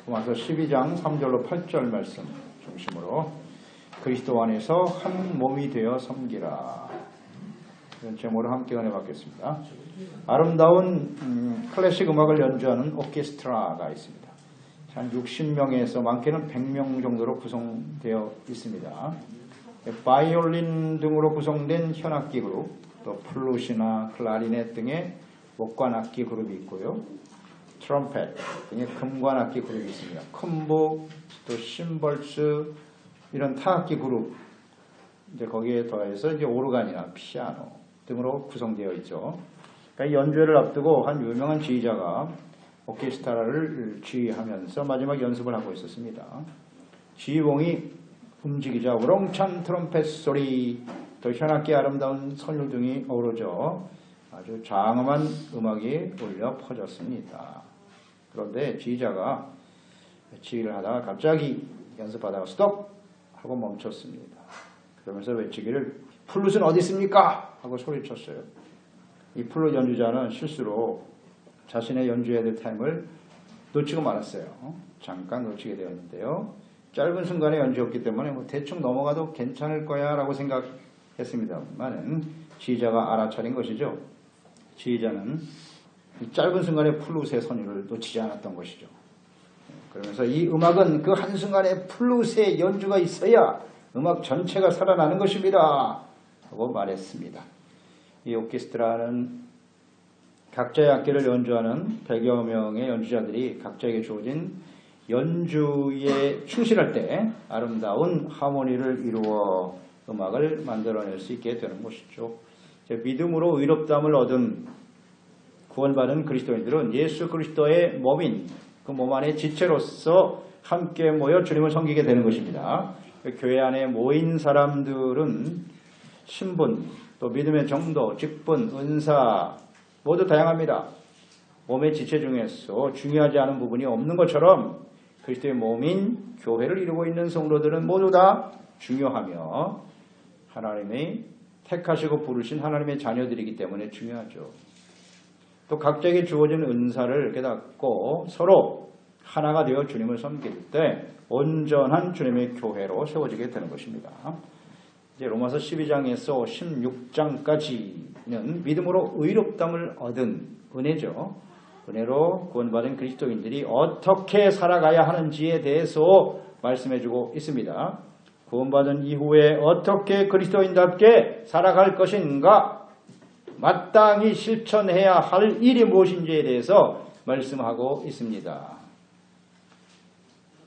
로마서 12장 3절로 8절 말씀 중심으로 그리스도 안에서 한 몸이 되어 섬기라. 이런 제목으로 함께 은혜 받겠습니다. 아름다운 클래식 음악을 연주하는 오케스트라가 있습니다. 한 60명에서 많게는 100명 정도로 구성되어 있습니다. 바이올린 등으로 구성된 현악기 그룹, 또 플룻이나 클라리넷 등의 목관악기 그룹이 있고요. 트럼펫 등의 금관악기 그룹이 있습니다. 컴보, 또 심벌스 이런 타악기 그룹, 이제 거기에 더해서 이제 오르간이나 피아노 등으로 구성되어 있죠. 그러니까 연주회를 앞두고 한 유명한 지휘자가 오케스트라를 지휘하면서 마지막 연습을 하고 있었습니다. 지휘봉이 움직이자 우렁찬 트럼펫 소리, 또 현악기 아름다운 선율 등이 어우러져 아주 장엄한 음악이 울려 퍼졌습니다. 그런데 지휘자가 지휘를 하다가 갑자기 연습하다가 스톱! 하고 멈췄습니다. 그러면서 외치기를 플룻은 어디 있습니까? 하고 소리쳤어요. 이 플룻 연주자는 실수로 자신의 연주해야 될 타임을 놓치고 말았어요. 잠깐 놓치게 되었는데요. 짧은 순간의 연주였기 때문에 대충 넘어가도 괜찮을 거야 라고 생각했습니다만 지휘자가 알아차린 것이죠. 지휘자는 이 짧은 순간에 플룻의 선율을 놓치지 않았던 것이죠. 그러면서 이 음악은 그 한순간에 플룻의 연주가 있어야 음악 전체가 살아나는 것입니다 하고 말했습니다. 이 오케스트라는 각자의 악기를 연주하는 100여 명의 연주자들이 각자에게 주어진 연주에 충실할 때 아름다운 하모니를 이루어 음악을 만들어낼 수 있게 되는 것이죠. 믿음으로 의롭다함을 얻은 구원받은 그리스도인들은 예수 그리스도의 몸인 그 몸 안의 지체로서 함께 모여 주님을 섬기게 되는 것입니다. 교회 안에 모인 사람들은 신분, 또 믿음의 정도, 직분, 은사 모두 다양합니다. 몸의 지체 중에서 중요하지 않은 부분이 없는 것처럼 그리스도의 몸인 교회를 이루고 있는 성도들은 모두 다 중요하며 하나님이 택하시고 부르신 하나님의 자녀들이기 때문에 중요하죠. 또 각자에게 주어진 은사를 깨닫고 서로 하나가 되어 주님을 섬길 때 온전한 주님의 교회로 세워지게 되는 것입니다. 이제 로마서 12장에서 16장까지는 믿음으로 의롭다함을 얻은 은혜죠. 은혜로 구원받은 그리스도인들이 어떻게 살아가야 하는지에 대해서 말씀해주고 있습니다. 구원받은 이후에 어떻게 그리스도인답게 살아갈 것인가, 마땅히 실천해야 할 일이 무엇인지에 대해서 말씀하고 있습니다.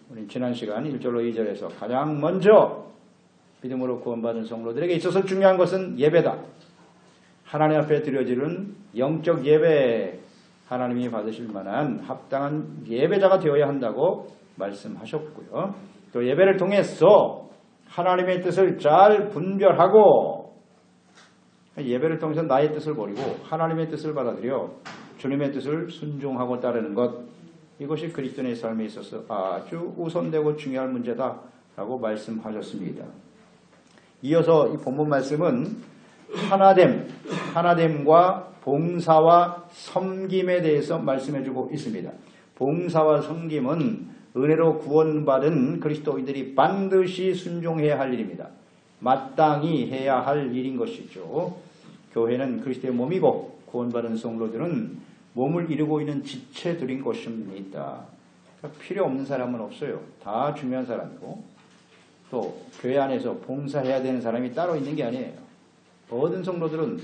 우리 지난 시간 1절로 2절에서 가장 먼저 믿음으로 구원받은 성도들에게 있어서 중요한 것은 예배다. 하나님 앞에 드려지는 영적 예배, 하나님이 받으실 만한 합당한 예배자가 되어야 한다고 말씀하셨고요. 또 예배를 통해서 하나님의 뜻을 잘 분별하고 예배를 통해서 나의 뜻을 버리고 하나님의 뜻을 받아들여 주님의 뜻을 순종하고 따르는 것, 이것이 그리스도인의 삶에 있어서 아주 우선되고 중요한 문제다라고 말씀하셨습니다. 이어서 이 본문 말씀은 하나됨과 봉사와 섬김에 대해서 말씀해주고 있습니다. 봉사와 섬김은 은혜로 구원받은 그리스도인들이 반드시 순종해야 할 일입니다. 마땅히 해야 할 일인 것이죠. 교회는 그리스도의 몸이고 구원받은 성도들은 몸을 이루고 있는 지체들인 것입니다. 필요 없는 사람은 없어요. 다 중요한 사람이고, 또 교회 안에서 봉사해야 되는 사람이 따로 있는 게 아니에요. 모든 성도들은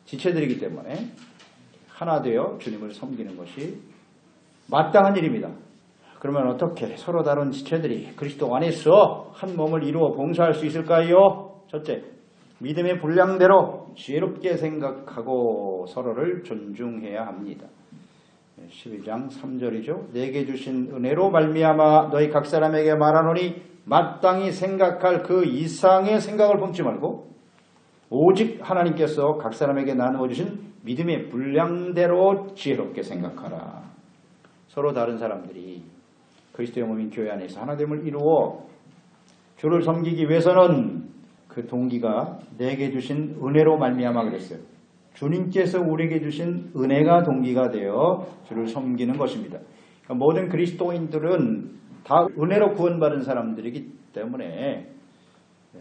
지체들이기 때문에 하나 되어 주님을 섬기는 것이 마땅한 일입니다. 그러면 어떻게 서로 다른 지체들이 그리스도 안에서 한 몸을 이루어 봉사할 수 있을까요? 첫째, 믿음의 분량대로 지혜롭게 생각하고 서로를 존중해야 합니다. 12장 3절이죠. 내게 주신 은혜로 말미암아 너희 각 사람에게 말하노니 마땅히 생각할 그 이상의 생각을 품지 말고 오직 하나님께서 각 사람에게 나누어 주신 믿음의 분량대로 지혜롭게 생각하라. 서로 다른 사람들이 그리스도의 몸인 교회 안에서 하나됨을 이루어 주를 섬기기 위해서는 그 동기가 내게 주신 은혜로 말미암아 그랬어요. 주님께서 우리에게 주신 은혜가 동기가 되어 주를 섬기는 것입니다. 모든 그리스도인들은 다 은혜로 구원받은 사람들이기 때문에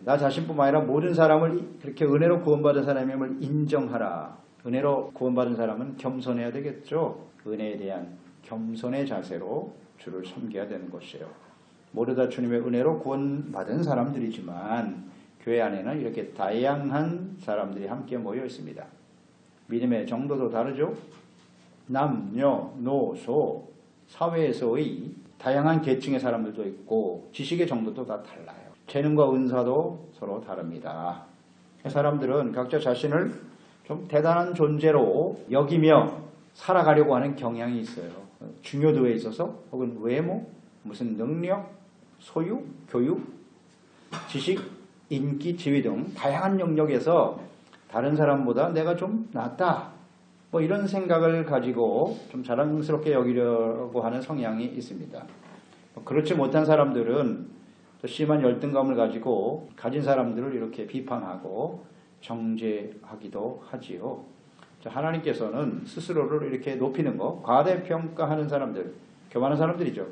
나 자신뿐만 아니라 모든 사람을 그렇게 은혜로 구원받은 사람임을 인정하라. 은혜로 구원받은 사람은 겸손해야 되겠죠. 은혜에 대한 겸손의 자세로 주를 섬겨야 되는 것이에요. 모두 다 주님의 은혜로 구원받은 사람들이지만 교회 안에는 이렇게 다양한 사람들이 함께 모여 있습니다. 믿음의 정도도 다르죠. 남녀, 노소, 사회에서의 다양한 계층의 사람들도 있고 지식의 정도도 다 달라요. 재능과 은사도 서로 다릅니다. 사람들은 각자 자신을 좀 대단한 존재로 여기며 살아가려고 하는 경향이 있어요. 중요도에 있어서 혹은 외모, 무슨 능력, 소유, 교육, 지식, 인기, 지위 등 다양한 영역에서 다른 사람보다 내가 좀 낫다. 뭐 이런 생각을 가지고 좀 자랑스럽게 여기려고 하는 성향이 있습니다. 그렇지 못한 사람들은 또 심한 열등감을 가지고 가진 사람들을 이렇게 비판하고 정죄하기도 하지요. 하나님께서는 스스로를 이렇게 높이는 거, 과대평가하는 사람들, 교만한 사람들이죠.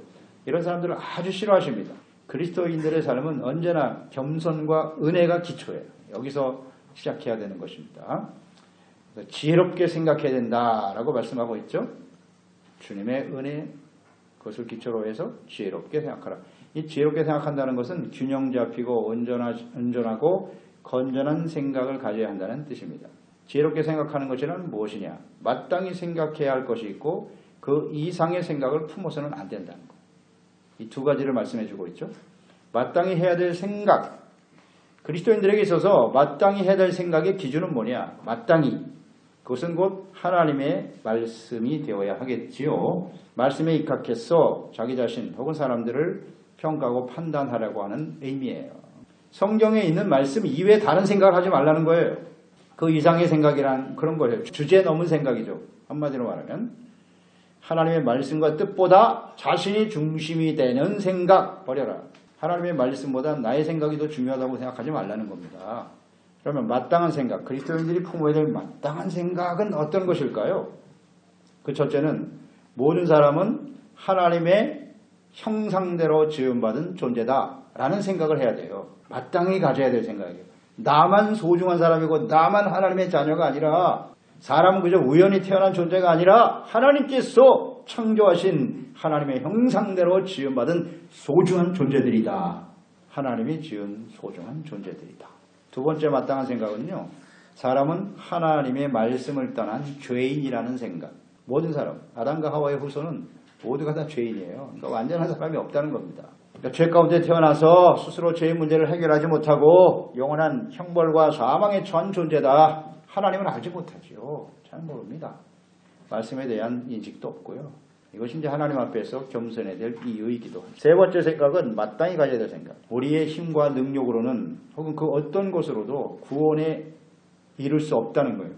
이런 사람들을 아주 싫어하십니다. 그리스도인들의 삶은 언제나 겸손과 은혜가 기초예요. 여기서 시작해야 되는 것입니다. 지혜롭게 생각해야 된다라고 말씀하고 있죠. 주님의 은혜, 그것을 기초로 해서 지혜롭게 생각하라. 이 지혜롭게 생각한다는 것은 균형 잡히고 온전하고 건전한 생각을 가져야 한다는 뜻입니다. 지혜롭게 생각하는 것이란 무엇이냐? 마땅히 생각해야 할 것이 있고 그 이상의 생각을 품어서는 안 된다는 것. 이 두 가지를 말씀해 주고 있죠. 마땅히 해야 될 생각. 그리스도인들에게 있어서 마땅히 해야 될 생각의 기준은 뭐냐? 마땅히. 그것은 곧 하나님의 말씀이 되어야 하겠지요. 말씀에 입각해서 자기 자신 혹은 사람들을 평가하고 판단하려고 하는 의미예요. 성경에 있는 말씀 이외에 다른 생각을 하지 말라는 거예요. 그 이상의 생각이란 그런 거예요. 주제 넘은 생각이죠. 한마디로 말하면 하나님의 말씀과 뜻보다 자신이 중심이 되는 생각 버려라. 하나님의 말씀보다 나의 생각이 더 중요하다고 생각하지 말라는 겁니다. 그러면 마땅한 생각, 그리스도인들이 품어야 될 마땅한 생각은 어떤 것일까요? 그 첫째는 모든 사람은 하나님의 형상대로 지음받은 존재다라는 생각을 해야 돼요. 마땅히 가져야 될 생각이에요. 나만 소중한 사람이고 나만 하나님의 자녀가 아니라 사람은 그저 우연히 태어난 존재가 아니라 하나님께서 창조하신 하나님의 형상대로 지음받은 소중한 존재들이다. 하나님이 지은 소중한 존재들이다. 두 번째 마땅한 생각은요. 사람은 하나님의 말씀을 떠난 죄인이라는 생각. 모든 사람, 아담과 하와의 후손은 모두가 다 죄인이에요. 그러니까 완전한 사람이 없다는 겁니다. 그러니까 죄 가운데 태어나서 스스로 죄의 문제를 해결하지 못하고 영원한 형벌과 사망에 처한 존재다. 하나님은 알지 못하지요. 잘 모릅니다. 말씀에 대한 인식도 없고요. 이것이 이제 하나님 앞에서 겸손해야 될 이유이기도 합니다. 세 번째 생각은 마땅히 가져야 될 생각. 우리의 힘과 능력으로는 혹은 그 어떤 것으로도 구원에 이룰 수 없다는 거예요.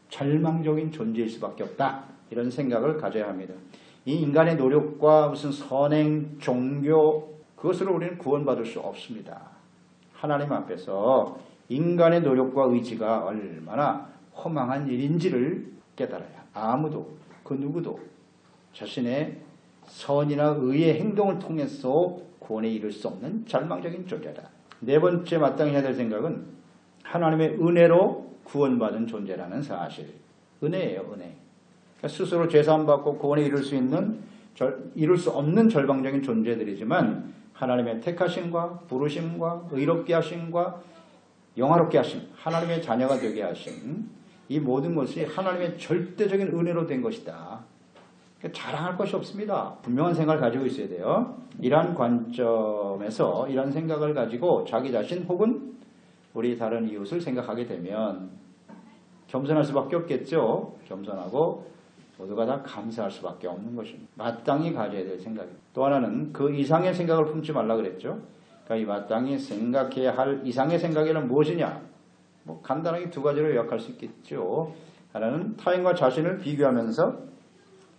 절망적인 존재일 수밖에 없다. 이런 생각을 가져야 합니다. 이 인간의 노력과 무슨 선행, 종교 그것으로 우리는 구원받을 수 없습니다. 하나님 앞에서 인간의 노력과 의지가 얼마나 허망한 일인지를 깨달아야 아무도 그 누구도 자신의 선이나 의의 행동을 통해서 구원에 이를 수 없는 절망적인 존재다. 네 번째 마땅히 해야 될 생각은 하나님의 은혜로 구원받은 존재라는 사실. 은혜예요. 은혜. 그러니까 스스로 죄사함 받고 구원에 이룰 수 없는 절망적인 존재들이지만 하나님의 택하심과 부르심과 의롭게 하심과 영화롭게 하심, 하나님의 자녀가 되게 하심, 이 모든 것이 하나님의 절대적인 은혜로 된 것이다. 그러니까 자랑할 것이 없습니다. 분명한 생각을 가지고 있어야 돼요. 이러한 관점에서 이런 생각을 가지고 자기 자신 혹은 우리 다른 이웃을 생각하게 되면 겸손할 수밖에 없겠죠. 겸손하고 모두가 다 감사할 수밖에 없는 것입니다. 마땅히 가져야 될 생각입니다. 또 하나는 그 이상의 생각을 품지 말라 그랬죠. 그러니까 이 마땅히 생각해야 할 이상의 생각이란 무엇이냐? 뭐 간단하게 두 가지로 요약할 수 있겠죠. 하나는 타인과 자신을 비교하면서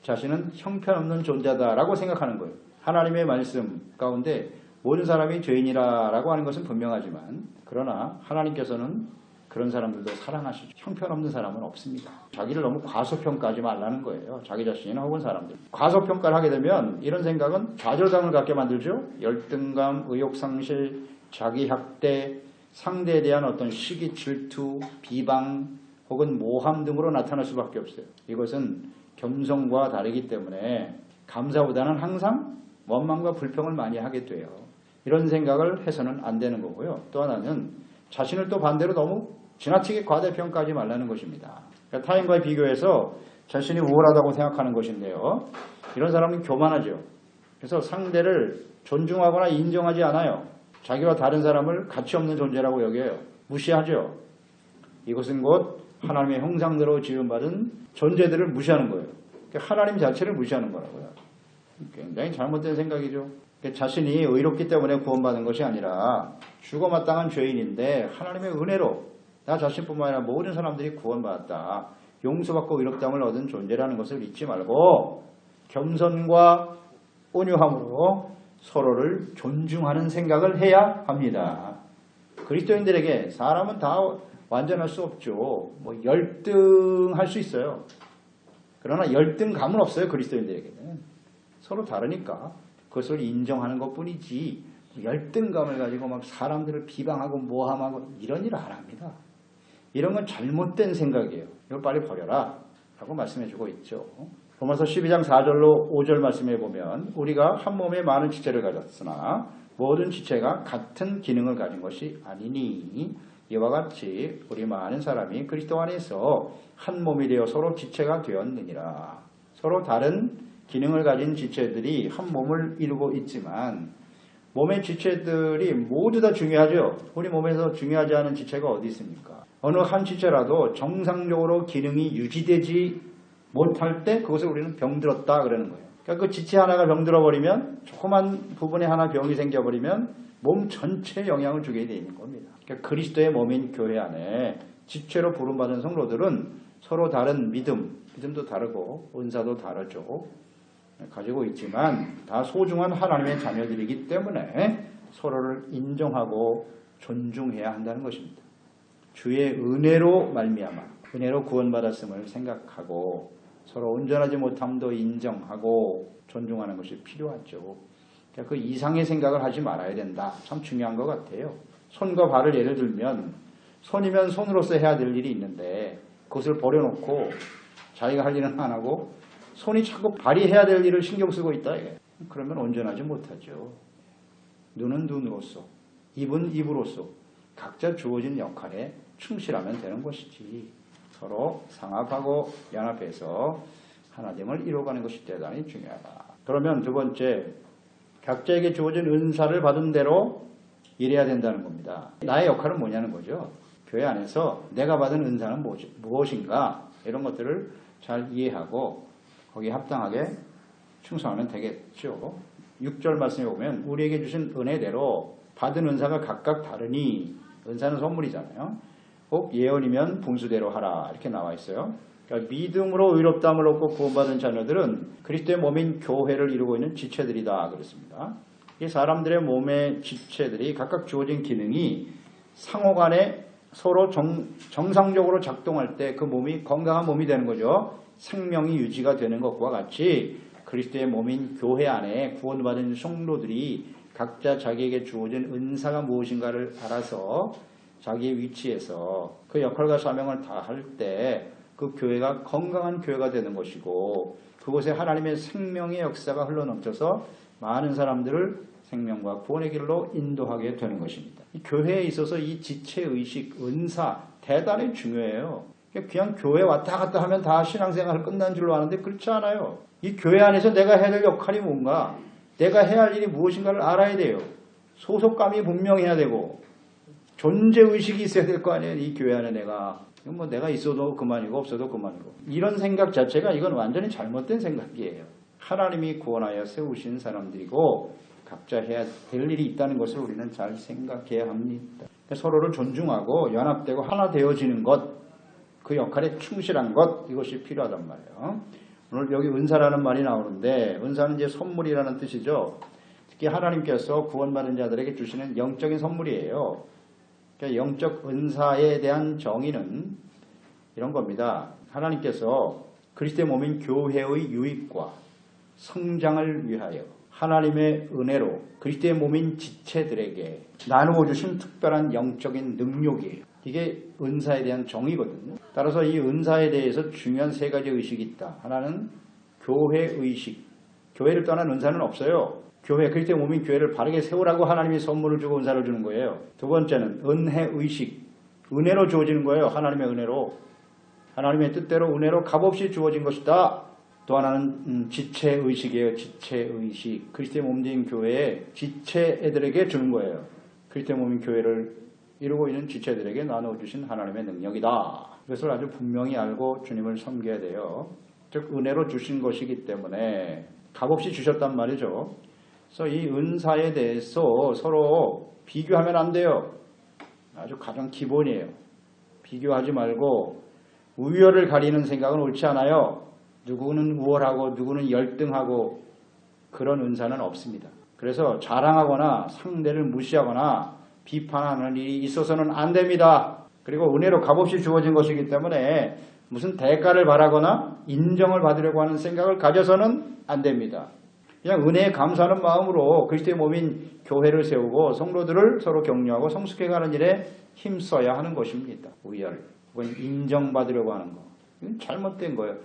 자신은 형편없는 존재다라고 생각하는 거예요. 하나님의 말씀 가운데 모든 사람이 죄인이라고 하는 것은 분명하지만 그러나 하나님께서는 그런 사람들도 사랑하시죠. 형편없는 사람은 없습니다. 자기를 너무 과소평가하지 말라는 거예요. 자기 자신이나 혹은 사람들. 과소평가를 하게 되면 이런 생각은 좌절감을 갖게 만들죠. 열등감, 의욕상실, 자기학대, 상대에 대한 어떤 시기, 질투, 비방 혹은 모함 등으로 나타날 수밖에 없어요. 이것은 겸손과 다르기 때문에 감사보다는 항상 원망과 불평을 많이 하게 돼요. 이런 생각을 해서는 안 되는 거고요. 또 하나는 자신을 또 반대로 너무 지나치게 과대평가하지 말라는 것입니다. 그러니까 타인과의 비교해서 자신이 우월하다고 생각하는 것인데요. 이런 사람은 교만하죠. 그래서 상대를 존중하거나 인정하지 않아요. 자기와 다른 사람을 가치 없는 존재라고 여겨요. 무시하죠. 이것은 곧 하나님의 형상대로 지음받은 존재들을 무시하는 거예요. 그러니까 하나님 자체를 무시하는 거라고요. 굉장히 잘못된 생각이죠. 자신이 의롭기 때문에 구원받은 것이 아니라 죽어마땅한 죄인인데 하나님의 은혜로 나 자신뿐만 아니라 모든 사람들이 구원받았다. 용서받고 의롭다함을 얻은 존재라는 것을 잊지 말고 겸손과 온유함으로 서로를 존중하는 생각을 해야 합니다. 그리스도인들에게 사람은 다 완전할 수 없죠. 뭐 열등할 수 있어요. 그러나 열등감은 없어요. 그리스도인들에게는. 서로 다르니까 그것을 인정하는 것뿐이지 열등감을 가지고 막 사람들을 비방하고 모함하고 이런 일을 안 합니다. 이런 건 잘못된 생각이에요. 이걸 빨리 버려라 라고 말씀해주고 있죠. 로마서 12장 4절로 5절 말씀해 보면 우리가 한 몸에 많은 지체를 가졌으나 모든 지체가 같은 기능을 가진 것이 아니니 이와 같이 우리 많은 사람이 그리스도 안에서 한 몸이 되어 서로 지체가 되었느니라. 서로 다른 기능을 가진 지체들이 한 몸을 이루고 있지만 몸의 지체들이 모두 다 중요하죠. 우리 몸에서 중요하지 않은 지체가 어디 있습니까? 어느 한 지체라도 정상적으로 기능이 유지되지 못할 때 그것을 우리는 병들었다 그러는 거예요. 그러니까 그 지체 하나가 병들어버리면 조그만 부분에 하나 병이 생겨버리면 몸 전체에 영향을 주게 되는 겁니다. 그러니까 그리스도의 몸인 교회 안에 지체로 부름받은 성도들은 서로 다른 믿음도 다르고 은사도 다르죠. 가지고 있지만 다 소중한 하나님의 자녀들이기 때문에 서로를 인정하고 존중해야 한다는 것입니다. 주의 은혜로 말미암아 은혜로 구원받았음을 생각하고 서로 온전하지 못함도 인정하고 존중하는 것이 필요하죠. 그 이상의 생각을 하지 말아야 된다. 참 중요한 것 같아요. 손과 발을 예를 들면 손이면 손으로서 해야 될 일이 있는데 그것을 버려놓고 자기가 할 일은 안 하고 손이 자꾸 발이 해야 될 일을 신경 쓰고 있다. 그러면 온전하지 못하죠. 눈은 눈으로서, 입은 입으로서 각자 주어진 역할에 충실하면 되는 것이지 서로 상합하고 연합해서 하나됨을 이루어가는 것이 대단히 중요하다. 그러면 두 번째, 각자에게 주어진 은사를 받은 대로 일해야 된다는 겁니다. 나의 역할은 뭐냐는 거죠. 교회 안에서 내가 받은 은사는 무엇인가 이런 것들을 잘 이해하고 거기에 합당하게 충성하면 되겠죠. 6절 말씀에 보면 우리에게 주신 은혜대로 받은 은사가 각각 다르니 은사는 선물이잖아요. 꼭 예언이면 분수대로 하라 이렇게 나와 있어요. 그러니까 믿음으로 의롭다함을 얻고 구원받은 자녀들은 그리스도의 몸인 교회를 이루고 있는 지체들이다 그랬습니다. 이 사람들의 몸의 지체들이 각각 주어진 기능이 상호간에 서로 정상적으로 작동할 때 그 몸이 건강한 몸이 되는 거죠. 생명이 유지가 되는 것과 같이 그리스도의 몸인 교회 안에 구원받은 성도들이 각자 자기에게 주어진 은사가 무엇인가를 알아서 자기의 위치에서 그 역할과 사명을 다할 때 그 교회가 건강한 교회가 되는 것이고 그곳에 하나님의 생명의 역사가 흘러넘쳐서 많은 사람들을 생명과 구원의 길로 인도하게 되는 것입니다. 이 교회에 있어서 이 지체의식, 은사 대단히 중요해요. 그냥 교회 왔다 갔다 하면 다 신앙생활을 끝난 줄로 아는데 그렇지 않아요. 이 교회 안에서 내가 해야 될 역할이 뭔가, 내가 해야 할 일이 무엇인가를 알아야 돼요. 소속감이 분명해야 되고 존재의식이 있어야 될 거 아니에요. 이 교회 안에 내가 있어도 그만이고 없어도 그만이고. 이런 생각 자체가 이건 완전히 잘못된 생각이에요. 하나님이 구원하여 세우신 사람들이고 각자 해야 될 일이 있다는 것을 우리는 잘 생각해야 합니다. 서로를 존중하고 연합되고 하나 되어지는 것, 그 역할에 충실한 것, 이것이 필요하단 말이에요. 오늘 여기 은사라는 말이 나오는데 은사는 이제 선물이라는 뜻이죠. 특히 하나님께서 구원받은 자들에게 주시는 영적인 선물이에요. 그러니까 영적 은사에 대한 정의는 이런 겁니다. 하나님께서 그리스도의 몸인 교회의 유익과 성장을 위하여 하나님의 은혜로 그리스도의 몸인 지체들에게 나누어 주신 특별한 영적인 능력이에요. 이게 은사에 대한 정의거든요. 따라서 이 은사에 대해서 중요한 세 가지 의식이 있다. 하나는 교회 의식. 교회를 떠난 은사는 없어요. 교회, 그리스도의 몸인 교회를 바르게 세우라고 하나님이 선물을 주고 은사를 주는 거예요. 두 번째는 은혜 의식. 은혜로 주어지는 거예요. 하나님의 은혜로. 하나님의 뜻대로 은혜로 값없이 주어진 것이다. 또 하나는 지체 의식이에요. 지체 의식. 그리스도의 몸인 교회에 지체 애들에게 주는 거예요. 그리스도의 몸인 교회를 이루고 있는 지체들에게 나눠주신 하나님의 능력이다. 이것을 아주 분명히 알고 주님을 섬겨야 돼요. 즉 은혜로 주신 것이기 때문에 값없이 주셨단 말이죠. 그래서 이 은사에 대해서 서로 비교하면 안 돼요. 아주 가장 기본이에요. 비교하지 말고 우열을 가리는 생각은 옳지 않아요. 누구는 우월하고 누구는 열등하고 그런 은사는 없습니다. 그래서 자랑하거나 상대를 무시하거나 비판하는 일이 있어서는 안 됩니다. 그리고 은혜로 값없이 주어진 것이기 때문에 무슨 대가를 바라거나 인정을 받으려고 하는 생각을 가져서는 안 됩니다. 그냥 은혜에 감사하는 마음으로 그리스도의 몸인 교회를 세우고 성도들을 서로 격려하고 성숙해가는 일에 힘써야 하는 것입니다. 우열 혹은 인정받으려고 하는 거. 이건 잘못된 거예요.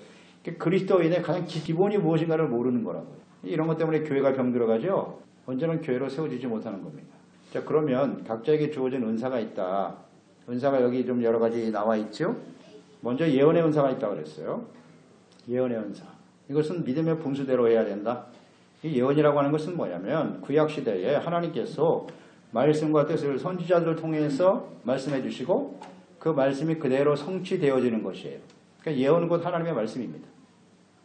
그리스도인의 가장 기본이 무엇인가를 모르는 거라고요. 이런 것 때문에 교회가 병들어가죠. 언제는 교회로 세워지지 못하는 겁니다. 자, 그러면 각자에게 주어진 은사가 있다. 은사가 여기 좀 여러 가지 나와 있죠. 먼저 예언의 은사가 있다고 그랬어요. 예언의 은사. 이것은 믿음의 분수대로 해야 된다. 이 예언이라고 하는 것은 뭐냐면 구약시대에 하나님께서 말씀과 뜻을 선지자들을 통해서 말씀해 주시고 그 말씀이 그대로 성취되어지는 것이에요. 그러니까 예언은 곧 하나님의 말씀입니다.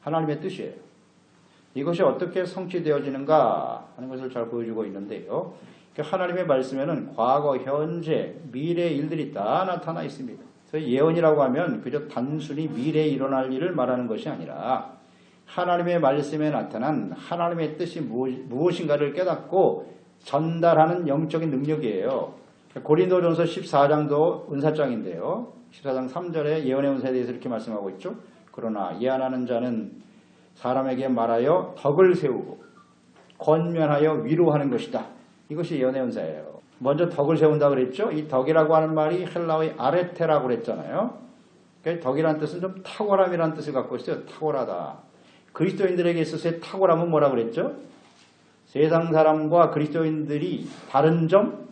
하나님의 뜻이에요. 이것이 어떻게 성취되어지는가 하는 것을 잘 보여주고 있는데요. 그러니까 하나님의 말씀에는 과거, 현재, 미래의 일들이 다 나타나 있습니다. 그래서 예언이라고 하면 그저 단순히 미래에 일어날 일을 말하는 것이 아니라 하나님의 말씀에 나타난 하나님의 뜻이 무엇인가를 깨닫고 전달하는 영적인 능력이에요. 고린도전서 14장도 은사장인데요. 14장 3절에 예언의 은사에 대해서 이렇게 말씀하고 있죠. 그러나 예언하는 자는 사람에게 말하여 덕을 세우고 권면하여 위로하는 것이다. 이것이 예언의 은사예요. 먼저 덕을 세운다고 그랬죠. 이 덕이라고 하는 말이 헬라어의 아레테라고 그랬잖아요. 그러니까 덕이라는 뜻은 좀 탁월함이라는 뜻을 갖고 있어요. 탁월하다. 그리스도인들에게 있어서의 탁월함은 뭐라고 그랬죠? 세상 사람과 그리스도인들이 다른 점?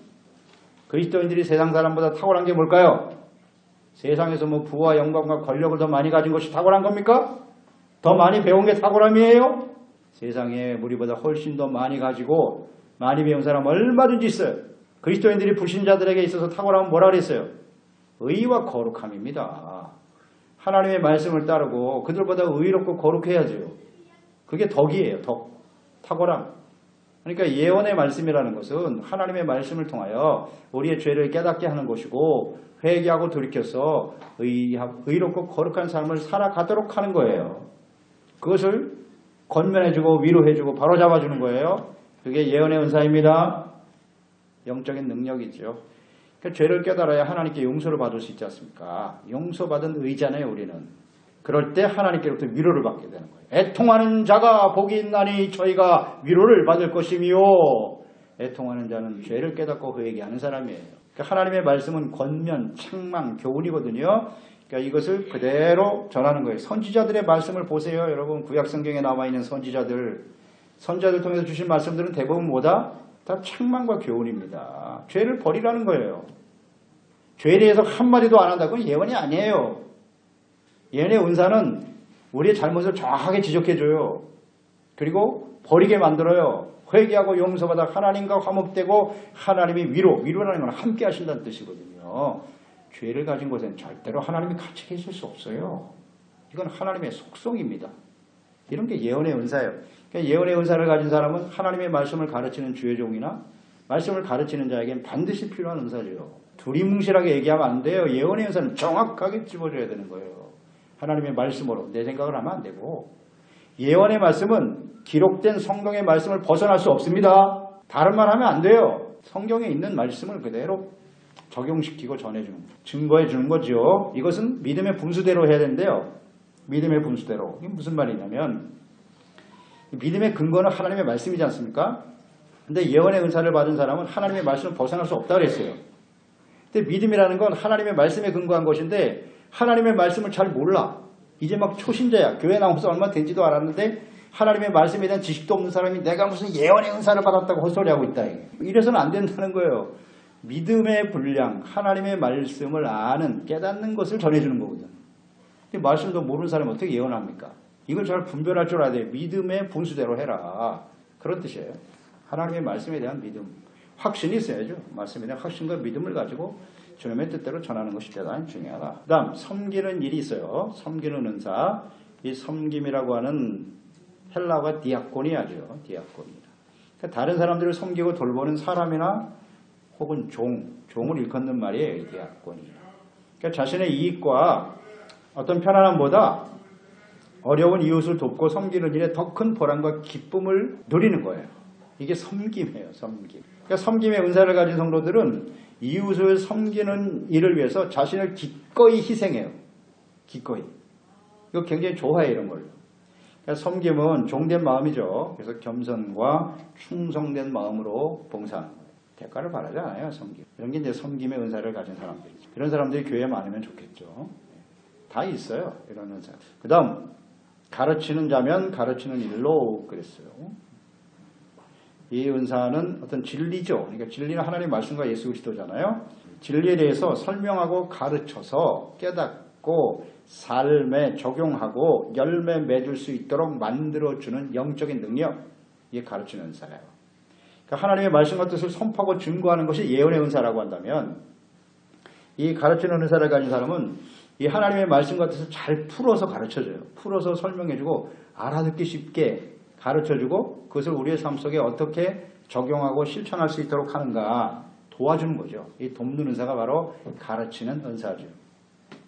그리스도인들이 세상 사람보다 탁월한 게 뭘까요? 세상에서 뭐 부와 영광과 권력을 더 많이 가진 것이 탁월한 겁니까? 더 많이 배운 게 탁월함이에요? 세상에 우리보다 훨씬 더 많이 가지고 많이 배운 사람 얼마든지 있어요. 그리스도인들이 불신자들에게 있어서 탁월함은 뭐라 그랬어요? 의와 거룩함입니다. 하나님의 말씀을 따르고 그들보다 의롭고 거룩해야죠. 그게 덕이에요. 덕. 탁월함. 그러니까 예언의 말씀이라는 것은 하나님의 말씀을 통하여 우리의 죄를 깨닫게 하는 것이고 회개하고 돌이켜서 의롭고 거룩한 삶을 살아가도록 하는 거예요. 그것을 권면해주고 위로해주고 바로잡아주는 거예요. 그게 예언의 은사입니다. 영적인 능력이죠. 그러니까 죄를 깨달아야 하나님께 용서를 받을 수 있지 않습니까? 용서받은 의잖아요, 우리는. 그럴 때 하나님께로부터 위로를 받게 되는 거예요. 애통하는 자가 복이 있나니 저희가 위로를 받을 것이며 애통하는 자는 죄를 깨닫고 회개하는 사람이에요. 그러니까 하나님의 말씀은 권면, 책망, 교훈이거든요. 그러니까 이것을 그대로 전하는 거예요. 선지자들의 말씀을 보세요. 여러분 구약성경에 나와 있는 선지자들 통해서 주신 말씀들은 대부분 뭐다? 다 책망과 교훈입니다. 죄를 버리라는 거예요. 죄에 대해서 한마디도 안 한다고는 예언이 아니에요. 예언의 은사는 우리의 잘못을 정확하게 지적해줘요. 그리고 버리게 만들어요. 회개하고 용서받아 하나님과 화목되고 하나님이 위로라는 건 함께 하신다는 뜻이거든요. 죄를 가진 곳에는 절대로 하나님이 같이 계실 수 없어요. 이건 하나님의 속성입니다. 이런 게 예언의 은사예요. 그러니까 예언의 은사를 가진 사람은 하나님의 말씀을 가르치는 주의 종이나 말씀을 가르치는 자에게는 반드시 필요한 은사죠. 두리뭉실하게 얘기하면 안 돼요. 예언의 은사는 정확하게 집어줘야 되는 거예요. 하나님의 말씀으로 내 생각을 하면 안 되고 예언의 말씀은 기록된 성경의 말씀을 벗어날 수 없습니다. 다른 말 하면 안 돼요. 성경에 있는 말씀을 그대로 적용시키고 전해주는 거. 증거해 주는 거죠. 이것은 믿음의 분수대로 해야 되는데요. 믿음의 분수대로. 이게 무슨 말이냐면 믿음의 근거는 하나님의 말씀이지 않습니까? 근데 예언의 은사를 받은 사람은 하나님의 말씀을 벗어날 수 없다고 그랬어요. 근데 믿음이라는 건 하나님의 말씀에 근거한 것인데 하나님의 말씀을 잘 몰라. 이제 막 초신자야. 교회 나와서 얼마 된지도 않았는데 하나님의 말씀에 대한 지식도 없는 사람이 내가 무슨 예언의 은사를 받았다고 헛소리하고 있다. 이래서는 안 된다는 거예요. 믿음의 분량, 하나님의 말씀을 아는, 깨닫는 것을 전해주는 거거든. 근데 말씀도 모르는 사람이 어떻게 예언합니까? 이걸 잘 분별할 줄 알아야 돼. 믿음의 분수대로 해라. 그런 뜻이에요. 하나님의 말씀에 대한 믿음. 확신이 있어야죠. 말씀에 대한 확신과 믿음을 가지고 주님의 뜻대로 전하는 것이 대단히 중요하다. 그 다음 섬기는 일이 있어요. 섬기는 은사. 이 섬김이라고 하는 헬라어가 디아코니아죠. 디아코니아. 그러니까 다른 사람들을 섬기고 돌보는 사람이나 혹은 종을 일컫는 말이에요. 디아코니아. 그러니까 자신의 이익과 어떤 편안함보다 어려운 이웃을 돕고 섬기는 일에 더 큰 보람과 기쁨을 누리는 거예요. 이게 섬김이에요. 섬김. 그러니까 섬김의 은사를 가진 성도들은 이웃을 섬기는 일을 위해서 자신을 기꺼이 희생해요. 기꺼이. 이거 굉장히 좋아해요. 이런 걸. 그러니까 섬김은 종된 마음이죠. 그래서 겸손과 충성된 마음으로 봉사하는 거예요. 대가를 바라지 않아요. 섬김. 이런 게 이제 섬김의 은사를 가진 사람들이죠. 이런 사람들이 교회에 많으면 좋겠죠. 다 있어요. 이런 은사. 그 다음 가르치는 자면 가르치는 일로 그랬어요. 이 은사는 어떤 진리죠. 그러니까 진리는 하나님의 말씀과 예수 그리스도잖아요. 진리에 대해서 설명하고 가르쳐서 깨닫고 삶에 적용하고 열매 맺을 수 있도록 만들어주는 영적인 능력. 이게 가르치는 은사예요. 그러니까 하나님의 말씀과 뜻을 선포하고 증거하는 것이 예언의 은사라고 한다면 이 가르치는 은사를 가진 사람은 이 하나님의 말씀과 뜻을 잘 풀어서 가르쳐줘요. 풀어서 설명해주고 알아듣기 쉽게 가르쳐주고 그것을 우리의 삶 속에 어떻게 적용하고 실천할 수 있도록 하는가 도와주는 거죠. 이 돕는 은사가 바로 가르치는 은사죠.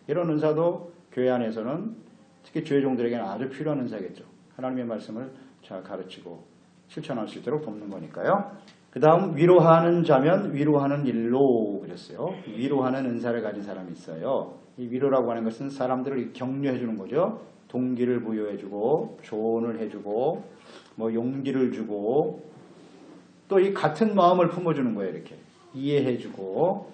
이런 은사도 교회 안에서는 특히 주의 종들에게는 아주 필요한 은사겠죠. 하나님의 말씀을 잘 가르치고 실천할 수 있도록 돕는 거니까요. 그 다음 위로하는 자면 위로하는 일로 그랬어요. 위로하는 은사를 가진 사람이 있어요. 이 위로라고 하는 것은 사람들을 격려해 주는 거죠. 동기를 부여해 주고 조언을 해주고 뭐 용기를 주고 또 이 같은 마음을 품어주는 거예요. 이렇게 이해해 주고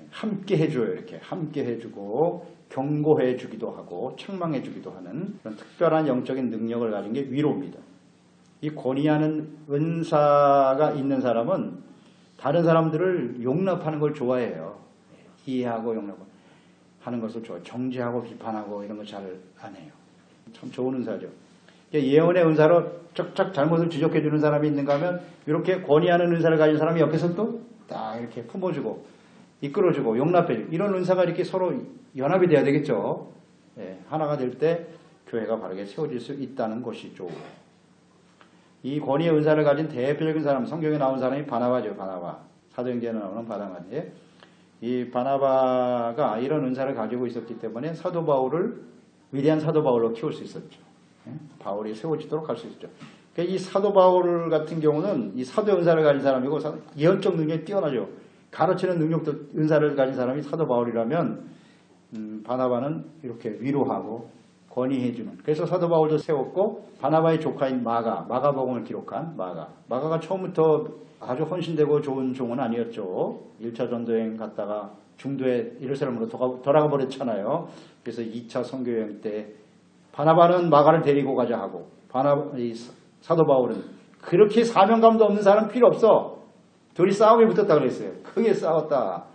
함께 해줘요. 이렇게 함께 해주고 경고해 주기도 하고 책망해 주기도 하는 그런 특별한 영적인 능력을 가진 게 위로입니다. 이 권위하는 은사가 있는 사람은 다른 사람들을 용납하는 걸 좋아해요. 이해하고 용납하는 것을 좋아해요. 정죄하고 비판하고 이런 거 잘 안 해요. 참 좋은 은사죠. 예언의 은사로 쫙쫙 잘못을 지적해 주는 사람이 있는가 하면 이렇게 권위하는 은사를 가진 사람이 옆에서 또 딱 이렇게 품어주고 이끌어주고 용납해주고 이런 은사가 이렇게 서로 연합이 돼야 되겠죠. 하나가 될 때 교회가 바르게 세워질 수 있다는 것이죠. 이 권위의 은사를 가진 대표적인 사람, 성경에 나온 사람이 바나바죠. 바나바. 사도행전에 나오는 바나바인데 이 바나바가 이런 은사를 가지고 있었기 때문에 사도 바울을 위대한 사도 바울로 키울 수 있었죠. 바울이 세워지도록 할 수 있었죠. 그러니까 이 사도 바울 같은 경우는 이 사도 은사를 가진 사람이고 예언적 능력이 뛰어나죠. 가르치는 능력도 은사를 가진 사람이 사도 바울이라면 바나바는 이렇게 위로하고 권위해주는. 그래서 사도 바울도 세웠고 바나바의 조카인 마가복음을 기록한 마가가 처음부터 아주 헌신되고 좋은 종은 아니었죠. 1차 전도여행 갔다가 중도에 예루살렘으로 돌아가 버렸잖아요. 그래서 2차 선교여행 때 바나바는 마가를 데리고 가자 하고 사도 바울은 그렇게 사명감도 없는 사람 필요 없어. 둘이 싸움이 붙었다 그랬어요. 크게 싸웠다.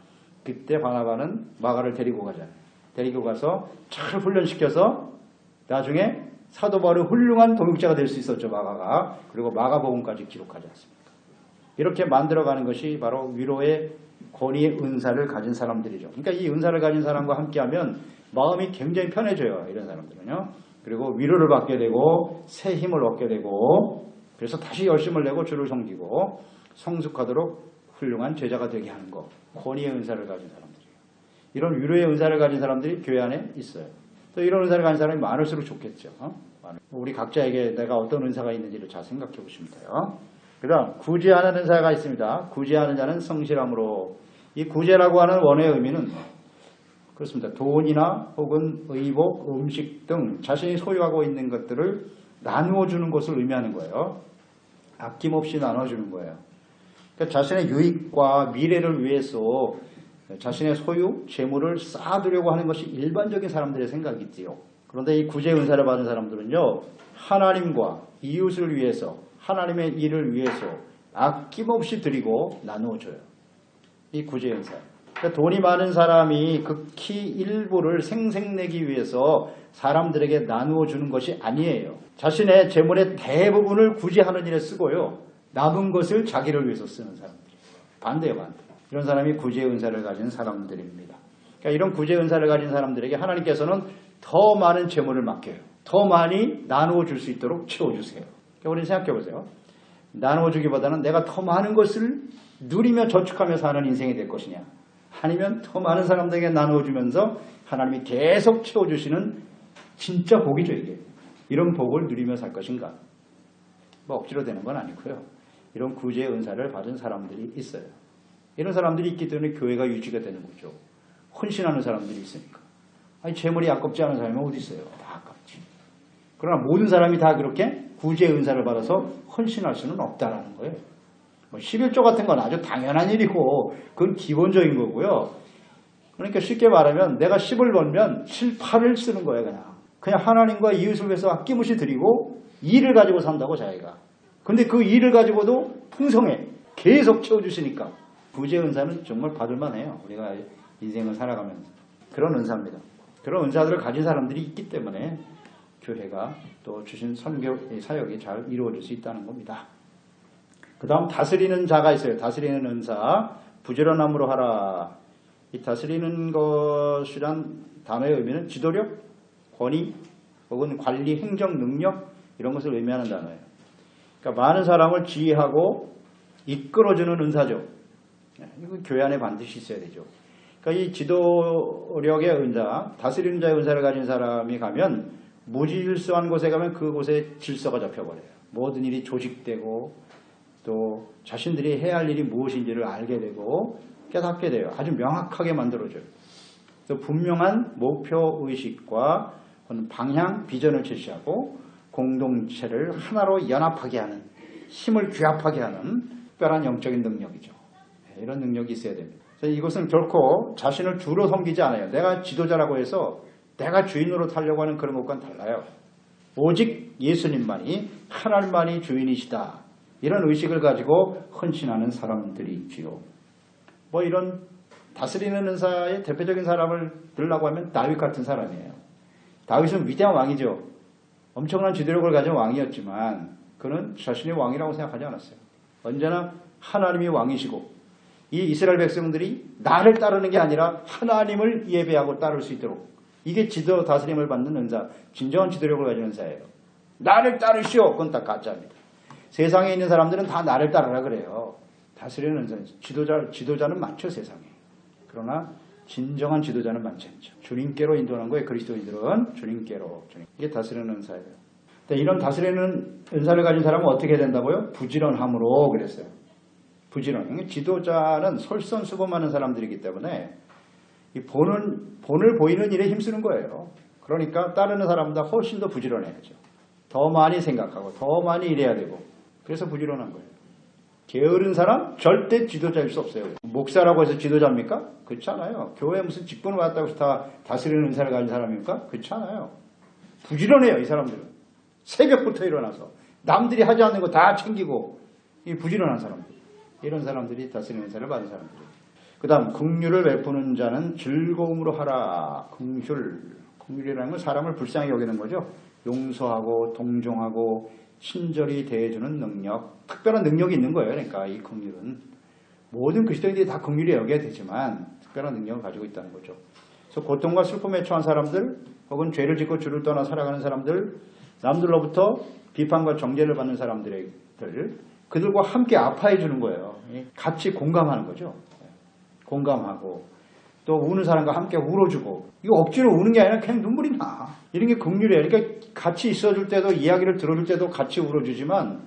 그때 바나바는 마가를 데리고 가자. 데리고 가서 잘 훈련시켜서 나중에 사도 바울의 훌륭한 동역자가 될 수 있었죠. 마가가. 그리고 마가복음까지 기록하지 않습니까? 이렇게 만들어가는 것이 바로 위로의 권위의 은사를 가진 사람들이죠. 그러니까 이 은사를 가진 사람과 함께하면 마음이 굉장히 편해져요. 이런 사람들은요. 그리고 위로를 받게 되고 새 힘을 얻게 되고 그래서 다시 열심을 내고 주를 섬기고 성숙하도록 훌륭한 제자가 되게 하는 것. 권위의 은사를 가진 사람들이에요. 이런 위로의 은사를 가진 사람들이 교회 안에 있어요. 또 이런 은사를 가진 사람이 많을수록 좋겠죠. 우리 각자에게 내가 어떤 은사가 있는지를 잘 생각해 보시면 돼요. 그 다음 구제하는 은사가 있습니다. 구제하는 자는 성실함으로 이 구제라고 하는 원어의 의미는 그렇습니다. 돈이나 혹은 의복, 음식 등 자신이 소유하고 있는 것들을 나누어 주는 것을 의미하는 거예요. 아낌없이 나눠주는 거예요. 그러니까 자신의 유익과 미래를 위해서 자신의 소유, 재물을 쌓아두려고 하는 것이 일반적인 사람들의 생각이지요. 그런데 이 구제 은사를 받은 사람들은요, 하나님과 이웃을 위해서, 하나님의 일을 위해서 아낌없이 드리고 나누어줘요. 이 구제 은사. 그러니까 돈이 많은 사람이 극히 일부를 생색내기 위해서 사람들에게 나누어 주는 것이 아니에요. 자신의 재물의 대부분을 구제하는 일에 쓰고요, 남은 것을 자기를 위해서 쓰는 사람들. 반대요, 반대. 이런 사람이 구제 은사를 가진 사람들입니다. 그러니까 이런 구제 은사를 가진 사람들에게 하나님께서는 더 많은 재물을 맡겨요. 더 많이 나누어 줄 수 있도록 채워주세요. 그러니까 우리는 생각해 보세요. 나누어 주기보다는 내가 더 많은 것을 누리며 저축하며 사는 인생이 될 것이냐, 아니면 더 많은 사람들에게 나누어 주면서 하나님이 계속 채워주시는 진짜 복이죠, 이게. 이런 복을 누리며 살 것인가. 뭐 억지로 되는 건 아니고요. 이런 구제 은사를 받은 사람들이 있어요. 이런 사람들이 있기 때문에 교회가 유지가 되는 거죠. 헌신하는 사람들이 있으니까. 아니, 재물이 아깝지 않은 사람이 어디 있어요? 다 아깝지. 그러나 모든 사람이 다 그렇게 구제 은사를 받아서 헌신할 수는 없다라는 거예요. 뭐 11조 같은 건 아주 당연한 일이고 그건 기본적인 거고요. 그러니까 쉽게 말하면 내가 10을 벌면 7, 8을 쓰는 거예요. 그냥 하나님과 이웃을 위해서 아낌없이 드리고 일을 가지고 산다고 자기가. 근데 그 일을 가지고도 풍성해. 계속 채워주시니까. 구제 은사는 정말 받을만 해요. 우리가 인생을 살아가면서. 그런 은사입니다. 그런 은사들을 가진 사람들이 있기 때문에 교회가 또 주신 선교 사역이 잘 이루어질 수 있다는 겁니다. 그 다음 다스리는 자가 있어요. 다스리는 은사. 부지런함으로 하라. 이 다스리는 것이란 단어의 의미는 지도력, 권위, 혹은 관리, 행정 능력 이런 것을 의미하는 단어예요. 그러니까 많은 사람을 지휘하고 이끌어주는 은사죠. 이거 교회 안에 반드시 있어야 되죠. 그러니까 이 지도력의 은사, 다스리는 자의 은사를 가진 사람이 가면 무질서한 곳에 가면 그곳에 질서가 잡혀버려요. 모든 일이 조직되고 또 자신들이 해야 할 일이 무엇인지를 알게 되고 깨닫게 돼요. 아주 명확하게 만들어줘요. 또 분명한 목표의식과 방향, 비전을 제시하고 공동체를 하나로 연합하게 하는, 힘을 규합하게 하는 특별한 영적인 능력이죠. 이런 능력이 있어야 됩니다. 이것은 결코 자신을 주로 섬기지 않아요. 내가 지도자라고 해서 내가 주인으로 타려고 하는 그런 것과는 달라요. 오직 예수님만이, 하나님만이 주인이시다. 이런 의식을 가지고 헌신하는 사람들이 있지요. 뭐 이런 다스리는 은사의 대표적인 사람을 들라고 하면 다윗 같은 사람이에요. 다윗은 위대한 왕이죠. 엄청난 지도력을 가진 왕이었지만 그는 자신이 왕이라고 생각하지 않았어요. 언제나 하나님이 왕이시고 이 이스라엘 백성들이 나를 따르는 게 아니라 하나님을 예배하고 따를 수 있도록, 이게 지도 다스림을 받는 은사, 진정한 지도력을 가진 은사예요. 나를 따르시오. 그건 다 가짜입니다. 세상에 있는 사람들은 다 나를 따르라 그래요. 다스리는 은사, 지도자는 많죠, 세상에. 그러나 진정한 지도자는 많지 않죠. 주님께로 인도하는 거예요. 그리스도인들은 주님께로. 이게 다스리는 은사예요. 이런 다스리는 은사를 가진 사람은 어떻게 된다고요? 부지런함으로 그랬어요. 부지런. 지도자는 솔선수범하는 사람들이기 때문에 이 본을 보이는 일에 힘쓰는 거예요. 그러니까 따르는 사람보다 훨씬 더 부지런해야죠. 더 많이 생각하고 더 많이 일해야 되고, 그래서 부지런한 거예요. 게으른 사람 절대 지도자일 수 없어요. 목사라고 해서 지도자입니까? 그렇지 않아요. 교회에 무슨 직분을 받았다고 해서 다 다스리는 은사를 가진 사람입니까? 그렇지 않아요. 부지런해요, 이 사람들은. 새벽부터 일어나서 남들이 하지 않는 거 다 챙기고, 이 부지런한 사람들. 이런 사람들이 다스리는 은사를 받은 사람들이에요. 그 다음 긍휼을 베푸는 자는 즐거움으로 하라. 긍휼이라는 건 사람을 불쌍히 여기는 거죠. 용서하고 동정하고 친절히 대해주는 능력, 특별한 능력이 있는 거예요. 그러니까 이 긍휼은 모든 그리스도인들이 다 긍휼히 여겨야 되지만 특별한 능력을 가지고 있다는 거죠. 그래서 고통과 슬픔에 처한 사람들, 혹은 죄를 짓고 주를 떠나 살아가는 사람들, 남들로부터 비판과 정죄를 받는 사람들, 그들과 함께 아파해 주는 거예요. 같이 공감하는 거죠. 공감하고 또 우는 사람과 함께 울어주고, 이거 억지로 우는 게 아니라 그냥 눈물이 나. 이런 게 긍휼이에요. 그러니까 같이 있어줄 때도, 이야기를 들어줄 때도 같이 울어주지만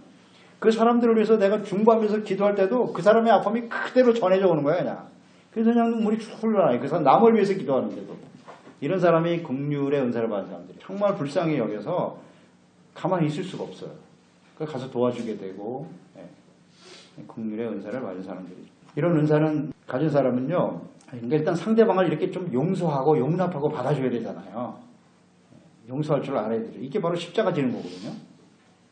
그 사람들을 위해서 내가 중보하면서 기도할 때도 그 사람의 아픔이 그대로 전해져 오는 거야. 그냥 그래서 그냥 눈물이 쭉 흘러나요. 그 사람 남을 위해서 기도하는데도. 이런 사람이 긍휼의 은사를 받은 사람들이 정말 불쌍히 여겨서 가만히 있을 수가 없어요. 그래서 가서 도와주게 되고, 긍휼의 은사를 받은 사람들이. 이런 은사는 가진 사람은요, 그러니까 일단 상대방을 이렇게 좀 용서하고 용납하고 받아줘야 되잖아요. 용서할 줄 알아야 되죠. 이게 바로 십자가 지는 거거든요.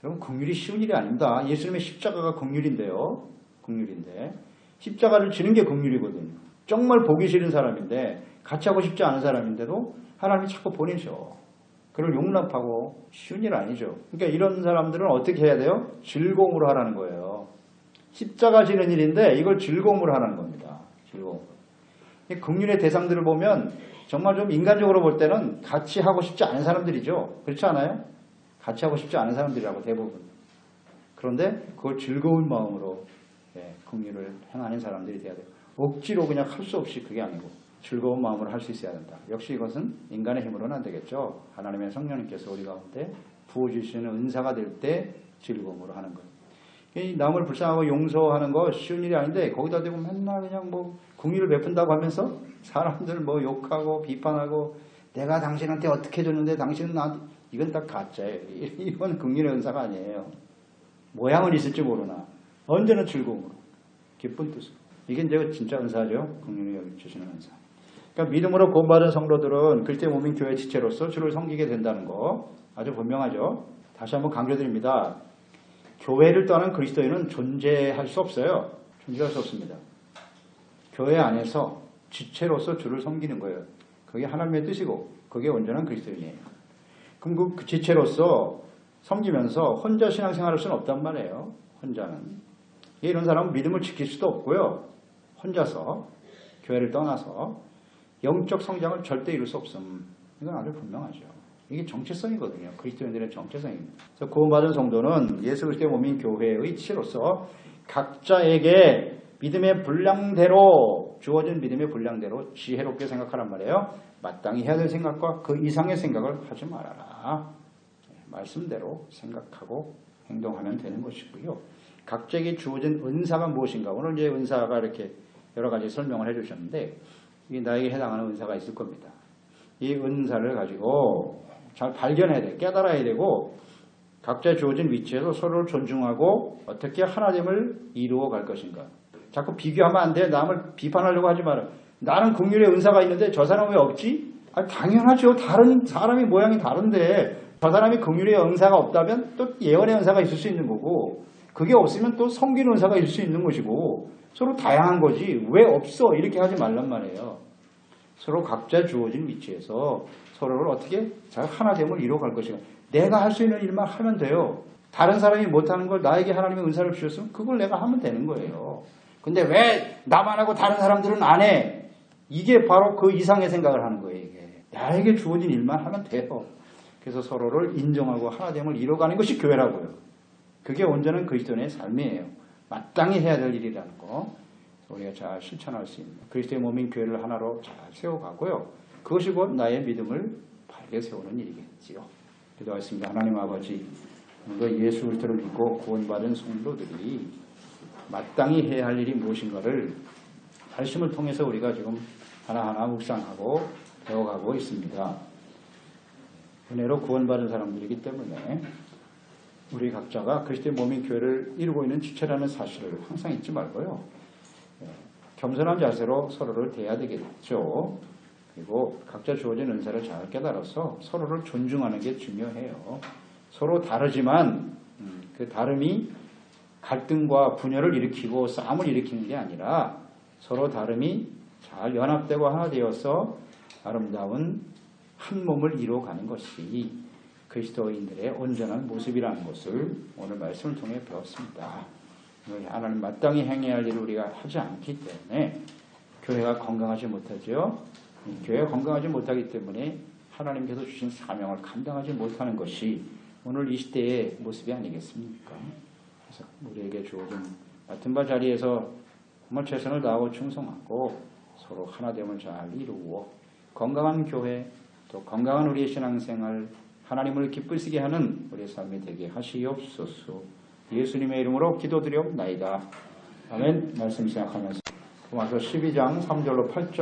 여러분, 긍휼이 쉬운 일이 아닙니다. 예수님의 십자가가 긍휼인데요. 긍휼인데 십자가를 지는 게 긍휼이거든요. 정말 보기 싫은 사람인데 같이 하고 싶지 않은 사람인데도 하나님이 자꾸 보내셔. 그걸 용납하고 쉬운 일 아니죠. 그러니까 이런 사람들은 어떻게 해야 돼요? 즐거움으로 하라는 거예요. 십자가 지는 일인데 이걸 즐거움으로 하라는 겁니다. 즐거움. 긍휼의 대상들을 보면 정말 좀 인간적으로 볼 때는 같이 하고 싶지 않은 사람들이죠. 그렇지 않아요? 같이 하고 싶지 않은 사람들이라고 대부분. 그런데 그걸 즐거운 마음으로 긍휼을 행하는 사람들이 돼야 돼요. 억지로 그냥 할 수 없이 그게 아니고 즐거운 마음으로 할 수 있어야 된다. 역시 이것은 인간의 힘으로는 안 되겠죠. 하나님의 성령님께서 우리 가운데 부어주시는 은사가 될 때 즐거움으로 하는 거예요. 남을 불쌍하고 용서하는 거 쉬운 일이 아닌데 거기다 대고 맨날 그냥 뭐 긍휼을 베푼다고 하면서 사람들 뭐 욕하고 비판하고 내가 당신한테 어떻게 해줬는데 당신은 나한테 이건 다 가짜예요. 이건 긍휼의 은사가 아니에요. 모양은 있을지 모르나 언제나 즐거움으로 기쁜 뜻으로. 이게 이제 진짜 은사죠. 긍휼히 여겨주시는 은사. 그러니까 믿음으로 구원받은 성도들은 그리스도의 몸인 교회 지체로서 주를 섬기게 된다는 거 아주 분명하죠. 다시 한번 강조드립니다. 교회를 떠난 그리스도인은 존재할 수 없어요. 존재할 수 없습니다. 교회 안에서 지체로서 주를 섬기는 거예요. 그게 하나님의 뜻이고 그게 온전한 그리스도인이에요. 그럼 그 지체로서 섬기면서 혼자 신앙생활할 수는 없단 말이에요. 혼자는. 이런 사람은 믿음을 지킬 수도 없고요. 혼자서 교회를 떠나서 영적 성장을 절대 이룰 수 없음. 이건 아주 분명하죠. 이게 정체성이거든요. 그리스도인들의 정체성입니다. 그래서 구원받은 성도는 예수 그리스도의 몸인 교회의 지체로서 각자에게 믿음의 분량대로 주어진 믿음의 분량대로 지혜롭게 생각하란 말이에요. 마땅히 해야 될 생각과 그 이상의 생각을 하지 말아라. 말씀대로 생각하고 행동하면 되는 것이고요. 각자에게 주어진 은사가 무엇인가. 오늘 이제 은사가 이렇게 여러 가지 설명을 해주셨는데 이게 나에게 해당하는 은사가 있을 겁니다. 이 은사를 가지고 잘 발견해야 돼. 깨달아야 되고 각자 주어진 위치에서 서로를 존중하고 어떻게 하나됨을 이루어 갈 것인가. 자꾸 비교하면 안 돼. 남을 비판하려고 하지 마라. 나는 긍휼의 은사가 있는데 저 사람은 왜 없지? 당연하죠. 다른 사람이 모양이 다른데 저 사람이 긍휼의 은사가 없다면 또 예언의 은사가 있을 수 있는 거고 그게 없으면 또 섬기는 은사가 있을 수 있는 것이고 서로 다양한 거지 왜 없어? 이렇게 하지 말란 말이에요. 서로 각자 주어진 위치에서 서로를 어떻게 잘 하나됨을 이루어갈 것인가. 내가 할 수 있는 일만 하면 돼요. 다른 사람이 못하는 걸 나에게 하나님의 은사를 주셨으면 그걸 내가 하면 되는 거예요. 근데 왜 나만 하고 다른 사람들은 안 해? 이게 바로 그 이상의 생각을 하는 거예요. 이게. 나에게 주어진 일만 하면 돼요. 그래서 서로를 인정하고 하나됨을 이루어가는 것이 교회라고요. 그게 온전한 그리스도인의 삶이에요. 마땅히 해야 될 일이라는 거 우리가 잘 실천할 수 있는 그리스도의 몸인 교회를 하나로 잘 세워가고요. 그것이 곧 나의 믿음을 바르게 세우는 일이겠지요. 기도하겠습니다. 하나님 아버지, 오늘도 예수 그리스도를 믿고 구원받은 성도들이 마땅히 해야 할 일이 무엇인가를 말씀을 통해서 우리가 지금 하나하나 묵상하고 배워가고 있습니다. 은혜로 구원받은 사람들이기 때문에 우리 각자가 그리스도의 몸인 교회를 이루고 있는 지체라는 사실을 항상 잊지 말고요. 겸손한 자세로 서로를 대해야 되겠죠. 그리고 각자 주어진 은사를 잘 깨달아서 서로를 존중하는 게 중요해요. 서로 다르지만 그 다름이 갈등과 분열을 일으키고 싸움을 일으키는 게 아니라 서로 다름이 잘 연합되고 하나 되어서 아름다운 한 몸을 이루어가는 것이 그리스도인들의 온전한 모습이라는 것을 오늘 말씀을 통해 배웠습니다. 하나님 마땅히 행해야 할 일을 우리가 하지 않기 때문에 교회가 건강하지 못하죠. 교회가 건강하지 못하기 때문에 하나님께서 주신 사명을 감당하지 못하는 것이 오늘 이 시대의 모습이 아니겠습니까? 그래서 우리에게 주어진 같은 바 자리에서 정말 최선을 다하고 충성하고 서로 하나됨을 잘 이루고 건강한 교회 또 건강한 우리의 신앙생활 하나님을 기쁘시게 하는 우리의 삶이 되게 하시옵소서. 예수님의 이름으로 기도드리옵나이다. 아멘. 말씀 시작하면서 로마서 12장 3절로 8절